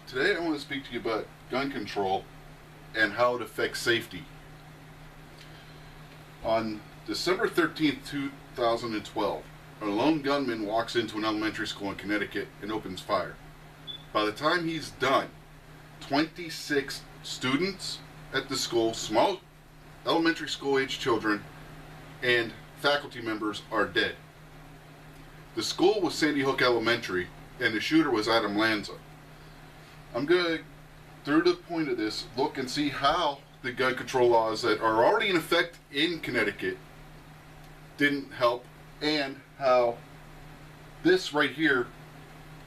Today I want to speak to you about gun control and how it affects safety. On December 13th, 2012, a lone gunman walks into an elementary school in Connecticut and opens fire. By the time he's done, 26 students at the school, small elementary school age children, and faculty members are dead. The school was Sandy Hook Elementary, and the shooter was Adam Lanza. I'm going to, through the point of this, look and see how the gun control laws that are already in effect in Connecticut didn't help, and how this right here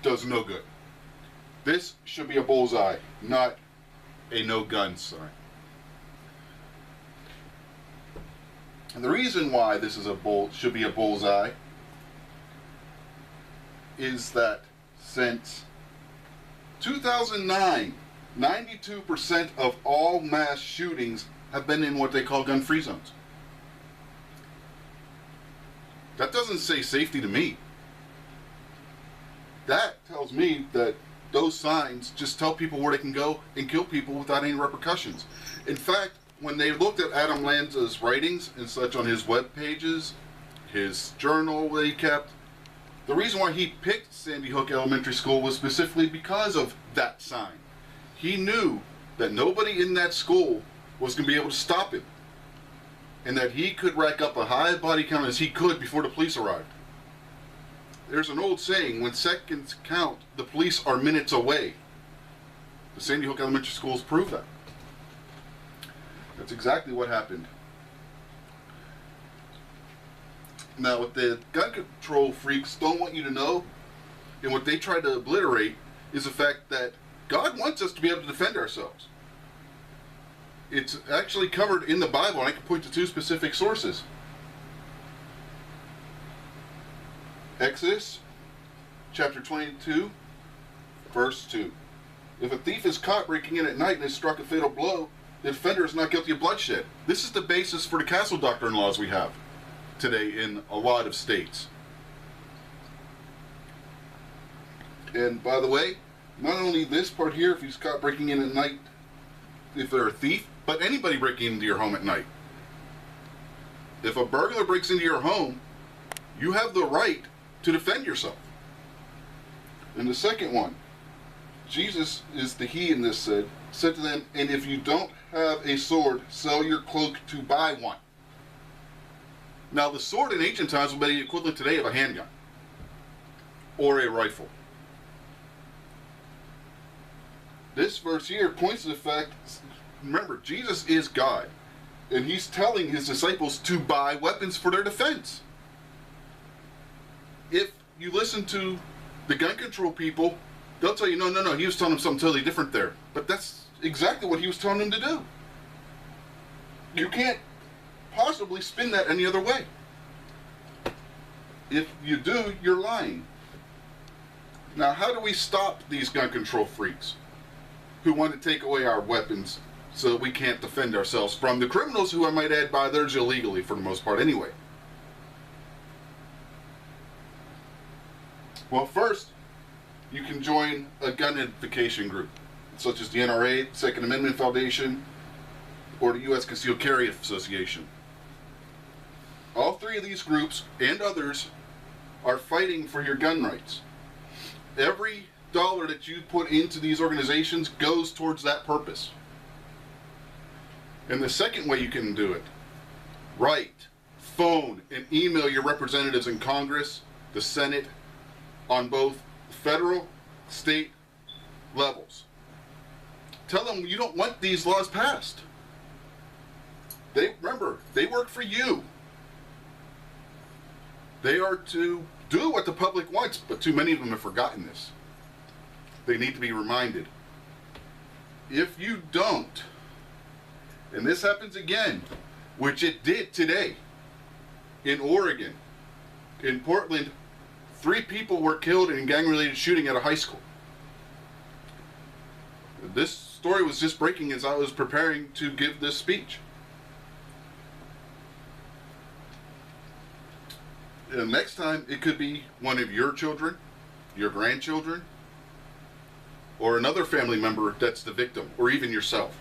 does no good. This should be a bullseye, not a no gun sign. And the reason why this is should be a bullseye is that since 2009, 92% of all mass shootings have been in what they call gun-free zones. That doesn't say safety to me. That tells me that those signs just tell people where they can go and kill people without any repercussions. In fact, when they looked at Adam Lanza's writings and such on his web pages, his journal that he kept, the reason why he picked Sandy Hook Elementary School was specifically because of that sign. He knew that nobody in that school was going to be able to stop him, and that he could rack up a high body count as he could before the police arrived. There's an old saying, when seconds count, the police are minutes away. The Sandy Hook Elementary Schools prove that. That's exactly what happened. Now, what the gun control freaks don't want you to know, and what they try to obliterate, is the fact that God wants us to be able to defend ourselves. It's actually covered in the Bible, and I can point to two specific sources. Exodus chapter 22, verse 2. If a thief is caught breaking in at night and is struck a fatal blow, the offender is not guilty of bloodshed. This is the basis for the castle doctrine laws we have today in a lot of states. And by the way, not only this part here, if he's caught breaking in at night, if they're a thief, but anybody breaking into your home at night. If a burglar breaks into your home, you have the right to defend yourself. And the second one, Jesus is the he in this said to them, and if you don't have a sword, sell your cloak to buy one. Now, the sword in ancient times would be the equivalent today of a handgun or a rifle. This verse here points to the fact, remember, Jesus is God, and he's telling his disciples to buy weapons for their defense. If you listen to the gun control people, they'll tell you, no, he was telling them something totally different there. But that's exactly what he was telling them to do. You can't possibly spin that any other way. If you do, you're lying. Now, how do we stop these gun control freaks who want to take away our weapons so that we can't defend ourselves from the criminals who, I might add, buy theirs illegally for the most part anyway? Well, first, you can join a gun identification group, such as the NRA, Second Amendment Foundation, or the U.S. Concealed Carry Association. All three of these groups and others are fighting for your gun rights. Every dollar that you put into these organizations goes towards that purpose. And the second way you can do it, write, phone, and email your representatives in Congress, the Senate, on both federal, state levels. Tell them you don't want these laws passed. Remember, they work for you. They are to do what the public wants, but too many of them have forgotten this. They need to be reminded. If you don't, and this happens again, which it did today, in Oregon, in Portland, 3 people were killed in gang-related shooting at a high school. This story was just breaking as I was preparing to give this speech. And next time, it could be one of your children, your grandchildren, or another family member that's the victim, or even yourself.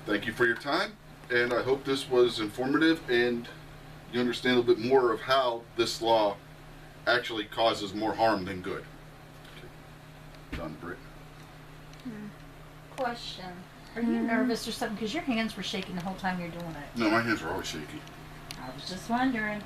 Thank you for your time, and I hope this was informative and you understand a little bit more of how this law actually causes more harm than good. Okay. Done, Britt. Question. Are you nervous or something? Because your hands were shaking the whole time you're doing it. No, my hands are always shaky. I was just wondering.